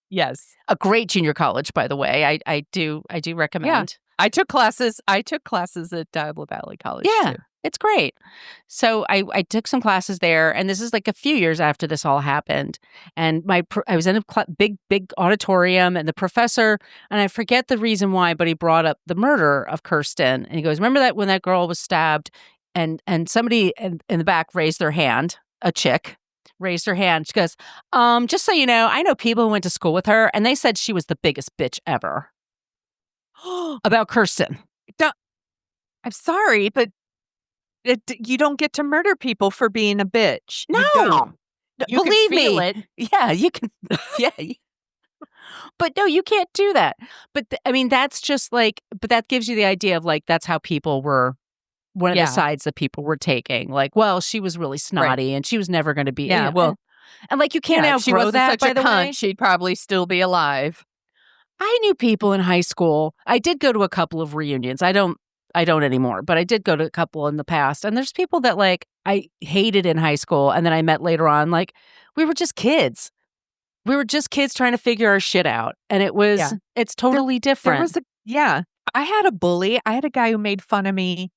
Yes. A great junior college, by the way. I do recommend. I took classes at Diablo Valley College. Yeah. Too. It's great. So I took some classes there, and this is like a few years after this all happened. And I was in a big auditorium, and the professor, and I forget the reason why, but he brought up the murder of Kirsten, and he goes, "Remember that when that girl was stabbed?" And somebody in the back raised their hand, a chick raised her hand. She goes, "Just so you know, I know people who went to school with her, and they said she was the biggest bitch ever." About Kirsten. I'm sorry, but you don't get to murder people for being a bitch. No. You don't. You Believe can feel me. it. Yeah, you can. Yeah. But no, you can't do that. But I mean, that's just like, but that gives you the idea of like, that's how people were, one of the sides that people were taking. Like, well, she was really snotty and she was never going to be. Yeah, well. And like, you can't if she outgrow wasn't that, such by a the cunt, way. she'd probably still be alive. I knew people in high school. I did go to a couple of reunions. I don't anymore, but I did go to a couple in the past. And there's people that like I hated in high school. And then I met later on, like we were just kids. We were just kids trying to figure our shit out. And it's totally different. I had a bully. I had a guy who made fun of me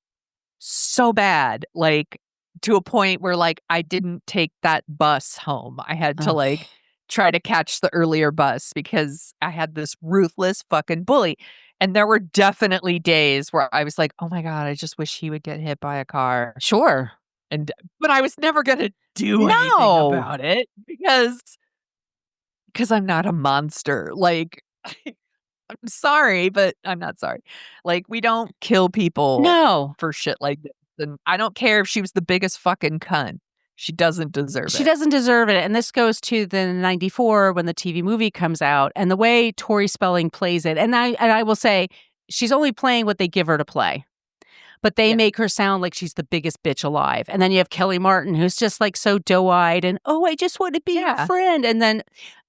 so bad, like to a point where like I didn't take that bus home. I had to like try to catch the earlier bus because I had this ruthless fucking bully. And there were definitely days where I was like, oh my God, I just wish he would get hit by a car. Sure. But I was never going to do anything about it because I'm not a monster. Like, I'm sorry, but I'm not sorry. Like, we don't kill people for shit like this. And I don't care if she was the biggest fucking cunt. She doesn't deserve it. She doesn't deserve it. And this goes to the 94 when the TV movie comes out and the way Tori Spelling plays it. And I will say she's only playing what they give her to play. But they make her sound like she's the biggest bitch alive. And then you have Kelly Martin, who's just like so doe-eyed and, I just want to be your friend. And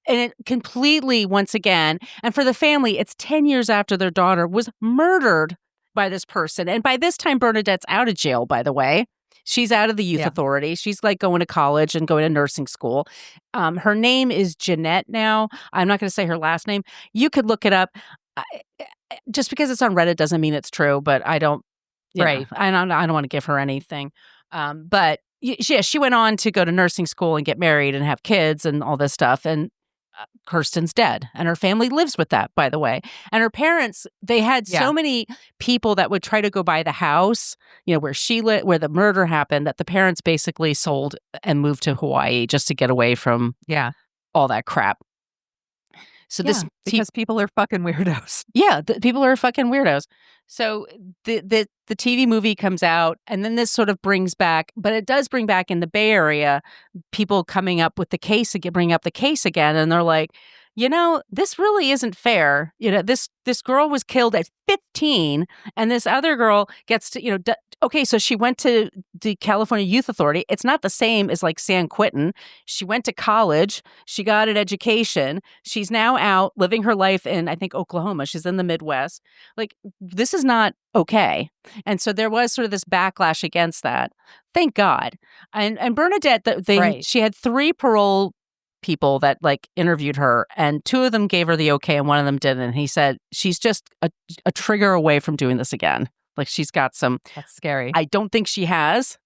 it completely, once again, and for the family, it's 10 years after their daughter was murdered by this person. And by this time, Bernadette's out of jail, by the way. She's out of the youth authority. She's like going to college and going to nursing school. Her name is Jeanette now. I'm not going to say her last name. You could look it up. Just because it's on Reddit doesn't mean it's true, but I don't. I don't want to give her anything. But she went on to go to nursing school and get married and have kids and all this stuff. And Kirsten's dead, and her family lives with that, by the way. And her parents, they had so many people that would try to go buy the house, where she lived, where the murder happened, that the parents basically sold and moved to Hawaii just to get away from all that crap. So because people are fucking weirdos. Yeah, people are fucking weirdos. So the TV movie comes out, and then this sort of brings back, but it does bring back in the Bay Area people coming up with the case again, bring up the case again, and they're like, this really isn't fair. This girl was killed at 15, and this other girl gets to, okay, so she went to the California Youth Authority. It's not the same as like San Quentin. She went to college. She got an education. She's now out living her life in, I think, Oklahoma. She's in the Midwest. Like, this is not okay. And so there was sort of this backlash against that. Thank God. And Bernadette, she had 3 parole people that like interviewed her, and 2 of them gave her the okay and 1 of them didn't. And he said she's just a trigger away from doing this again. Like she's got some. That's scary. I don't think she has.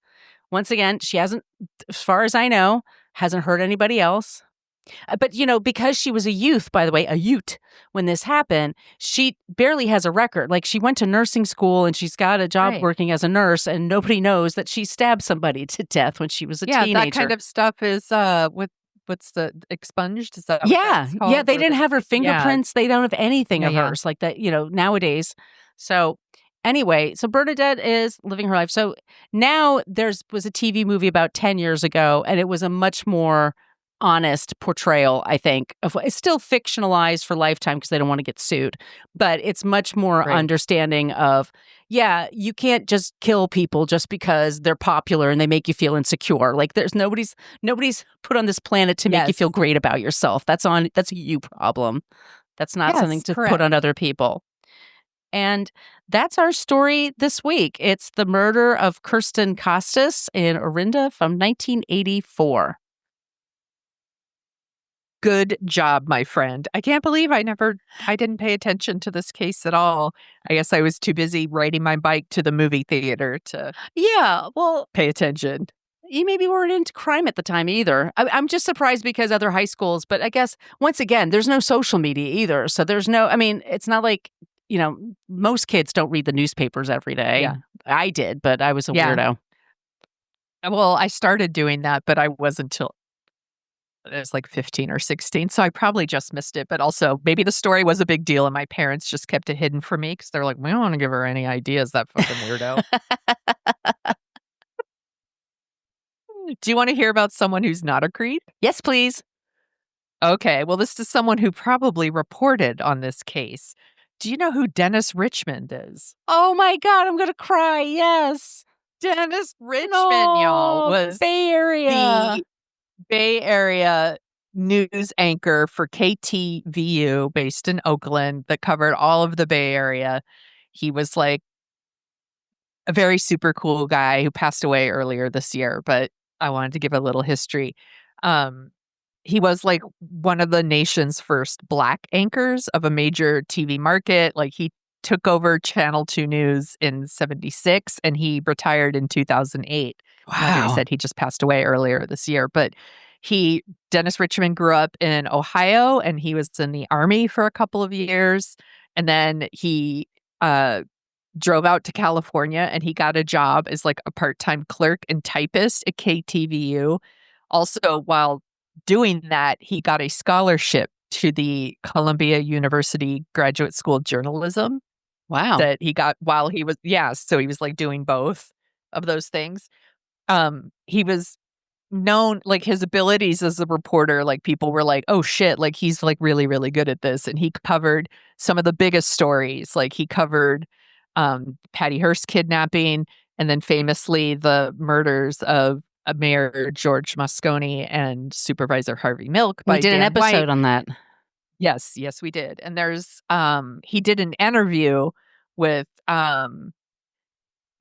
Once again, she hasn't, as far as I know, hasn't hurt anybody else. But, because she was a youth, by the way, a ute, when this happened, she barely has a record. Like, she went to nursing school and she's got a job working as a nurse, and nobody knows that she stabbed somebody to death when she was a teenager. Yeah, that kind of stuff is what's the expunged? Is that what that's called? Yeah, they didn't have her fingerprints. They don't have anything of Yeah. hers like that, nowadays. So anyway, so Bernadette is living her life. So now was a TV movie about 10 years ago, and it was a much more honest portrayal, I think, of it's still fictionalized for Lifetime because they don't want to get sued, but it's much more understanding of, you can't just kill people just because they're popular and they make you feel insecure. Like there's nobody's put on this planet to make you feel great about yourself. That's a you problem. That's not something to put on other people. And that's our story this week. It's the murder of Kirsten Costas in Orinda from 1984. Good job, my friend. I can't believe I didn't pay attention to this case at all. I guess I was too busy riding my bike to the movie theater to pay attention. You maybe weren't into crime at the time either. I'm just surprised because other high schools, but I guess, once again, there's no social media either. So there's it's not like, most kids don't read the newspapers every day. Yeah. I did, but I was a weirdo. Well, I started doing that, but I wasn't till I was like 15 or 16, so I probably just missed it. But also, maybe the story was a big deal and my parents just kept it hidden from me because they're like, we don't want to give her any ideas, that fucking weirdo. Do you want to hear about someone who's not a creep? Yes, please. Okay, well, this is someone who probably reported on this case. Do you know who Dennis Richmond is? Oh my God, I'm going to cry. Yes. Dennis Richmond, y'all, was Bay Area. the Bay Area news anchor for KTVU based in Oakland that covered all of the Bay Area. He was like a very super cool guy who passed away earlier this year, but I wanted to give a little history. He was like one of the nation's first Black anchors of a major TV market. Like he took over Channel 2 News in 1976 and he retired in 2008. Wow. Like I said, he just passed away earlier this year. But Dennis Richmond grew up in Ohio and he was in the Army for a couple of years. And then he drove out to California and he got a job as like a part-time clerk and typist at KTVU. Also, while doing that, he got a scholarship to the Columbia University Graduate School of Journalism. Wow. That he got while he was, so he was like doing both of those things. He was known, like his abilities as a reporter, like people were like, oh shit, like he's like really, really good at this. And he covered some of the biggest stories. Like he covered Patty Hearst kidnapping and then famously the murders of Mayor George Moscone and Supervisor Harvey Milk. We did an episode on that. Yes, we did. And there's he did an interview with Dan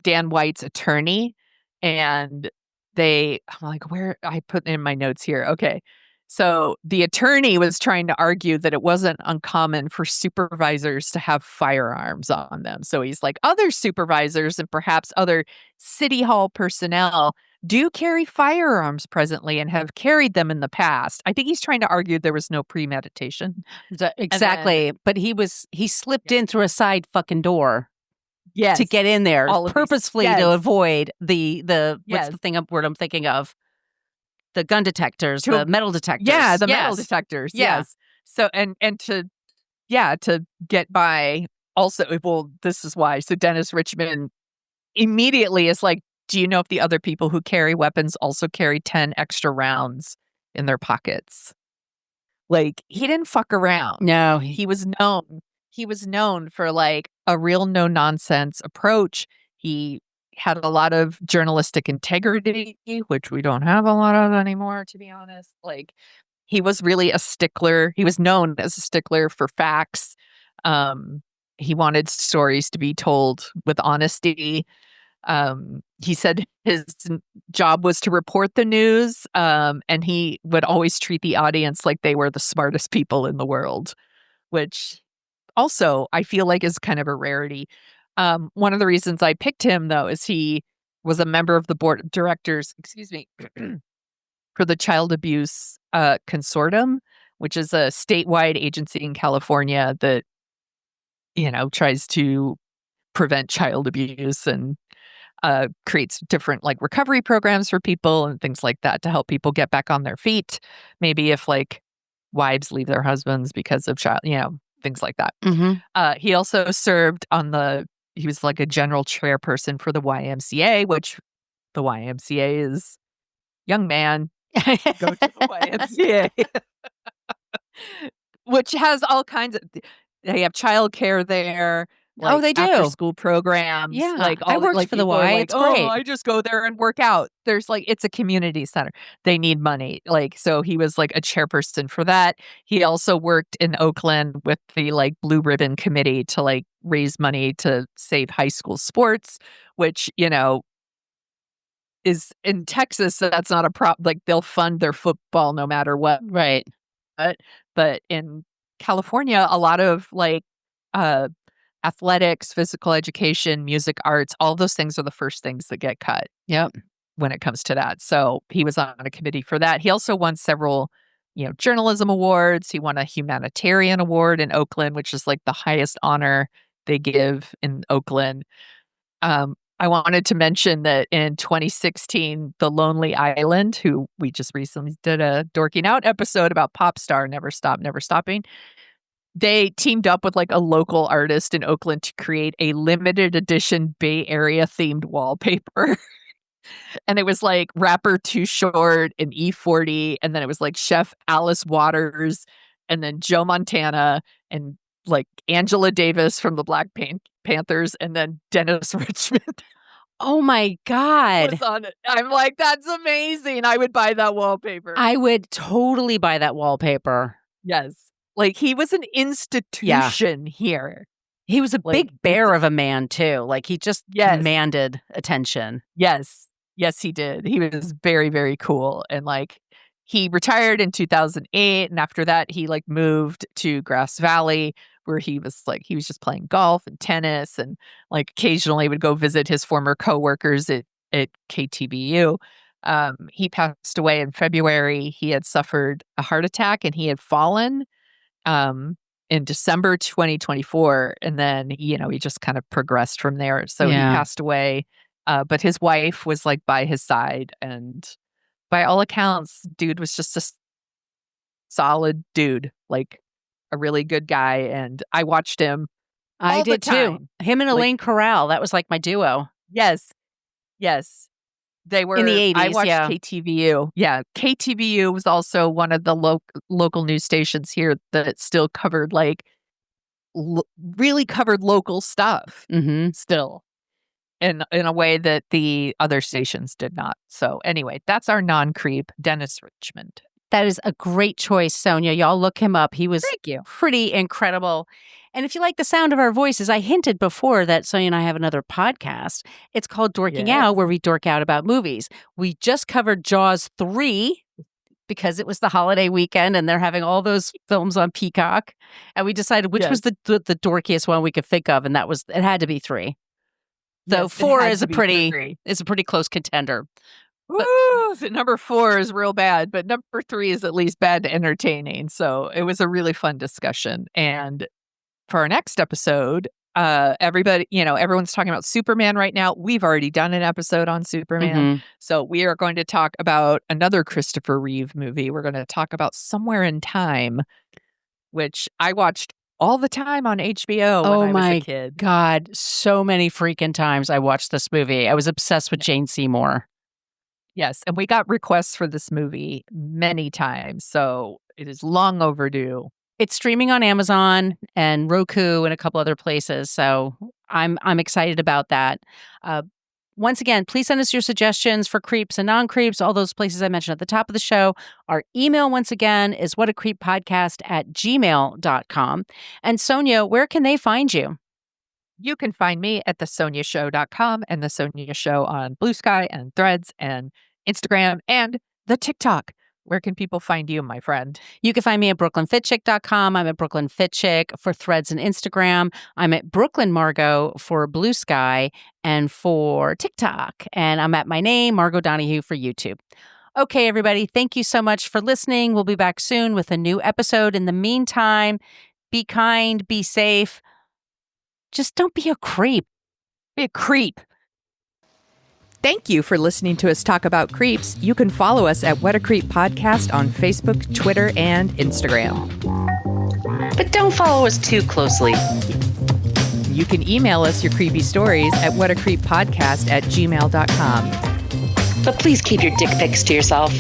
White's attorney, and I'm like, where I put in my notes here. Okay. So the attorney was trying to argue that it wasn't uncommon for supervisors to have firearms on them. So he's like, other supervisors and perhaps other city hall personnel do carry firearms presently and have carried them in the past. I think he's trying to argue there was no premeditation. Exactly. But he slipped in through a side fucking door. Yes. To get in there purposefully to avoid the Yes. what's the word I'm thinking of? The gun detectors, the metal detectors. Yeah, the metal detectors. Yeah. Yes. So and to get by also, well, this is why. So Dennis Richmond immediately is like, do you know if the other people who carry weapons also carry 10 extra rounds in their pockets? Like, he didn't fuck around. No. He was known for like a real no nonsense approach. He had a lot of journalistic integrity, which we don't have a lot of anymore, to be honest. Like, he was really a stickler. He was known as a stickler for facts. He wanted stories to be told with honesty. He said his job was to report the news, and he would always treat the audience like they were the smartest people in the world, which also I feel like is kind of a rarity. One of the reasons I picked him, though, is he was a member of the board of directors, excuse me, for the Child Abuse Consortium, which is a statewide agency in California that, tries to prevent child abuse and creates different like recovery programs for people and things like that to help people get back on their feet. Maybe if like wives leave their husbands because of things like that. He also served he was like a general chairperson for the YMCA, which the YMCA is young man, go to the YMCA, which has all kinds of, they have childcare there. Like they do. After school programs. Yeah. Like I all worked like for the people are Y. like, It's great. I just go there and work out. There's like, it's a community center. They need money. Like, so he was like a chairperson for that. He also worked in Oakland with the like Blue Ribbon Committee to like raise money to save high school sports, which, is in Texas. That's not a problem. Like they'll fund their football no matter what. Right. But in California, a lot of like, athletics, physical education, music, arts, all those things are the first things that get cut. Yep. When it comes to that. So he was on a committee for that. He also won several, journalism awards. He won a humanitarian award in Oakland, which is like the highest honor they give in Oakland. I wanted to mention that in 2016, The Lonely Island, who we just recently did a Dorking Out episode about pop star Never Stop, Never Stopping, they teamed up with like a local artist in Oakland to create a limited edition Bay Area themed wallpaper. And it was like rapper Too Short and E40. And then it was like Chef Alice Waters and then Joe Montana and like Angela Davis from the Black Panthers and then Dennis Richmond. Oh my God. was on it. I'm like, that's amazing. I would buy that wallpaper. I would totally buy that wallpaper. Yes. Like he was an institution here. He was a big bear of a man too. Like he just demanded attention. Yes. Yes, he did. He was very, very cool. And like he retired in 2008. And after that, he like moved to Grass Valley where he was just playing golf and tennis and like occasionally would go visit his former coworkers at KTVU. He passed away in February. He had suffered a heart attack and he had fallen in December 2024. And then, he just kind of progressed from there. So he passed away. But his wife was like by his side. And by all accounts, dude was just a solid dude, like a really good guy. And I watched him. I did too. Him and Elaine Corral. That was like my duo. Yes. Yes. They were in the 80s. I watched KTVU. Yeah. KTVU was also one of the local news stations here that still covered like really covered local stuff still in a way that the other stations did not. So anyway, that's our non-creep, Dennis Richmond. That is a great choice, Sonia. Y'all look him up. He was pretty incredible. And if you like the sound of our voices, I hinted before that Sonia and I have another podcast. It's called Dorking Out, where we dork out about movies. We just covered Jaws 3 because it was the holiday weekend and they're having all those films on Peacock. And we decided which was the dorkiest one we could think of. And it had to be 3. So 4 is a pretty close contender. Ooh, number 4 is real bad, but number 3 is at least bad entertaining. So it was a really fun discussion. And for our next episode, everybody, everyone's talking about Superman right now. We've already done an episode on Superman. So we are going to talk about another Christopher Reeve movie. We're going to talk about Somewhere in Time, which I watched all the time on HBO when I was a kid. God, so many freaking times I watched this movie. I was obsessed with Jane Seymour. Yes, and we got requests for this movie many times, so it is long overdue. It's streaming on Amazon and Roku and a couple other places, so I'm excited about that. Once again, please send us your suggestions for creeps and non-creeps, all those places I mentioned at the top of the show. Our email, once again, is whatacreeppodcast@gmail.com. And Sonia, where can they find you? You can find me at thesoniashow.com and The Sonia Show on Blue Sky and Threads and Instagram and the TikTok. Where can people find you, my friend? You can find me at brooklynfitchick.com. I'm at Brooklyn Fit Chick for Threads and Instagram. I'm at Brooklyn Margot for Blue Sky and for TikTok. And I'm at my name, Margot Donahue, for YouTube. Okay, everybody, thank you so much for listening. We'll be back soon with a new episode. In the meantime, be kind, be safe. Just don't be a creep. Be a creep. Thank you for listening to us talk about creeps. You can follow us at What a Creep Podcast on Facebook, Twitter, and Instagram. But don't follow us too closely. You can email us your creepy stories at whatacreeppodcast@gmail.com. But please keep your dick pics to yourself.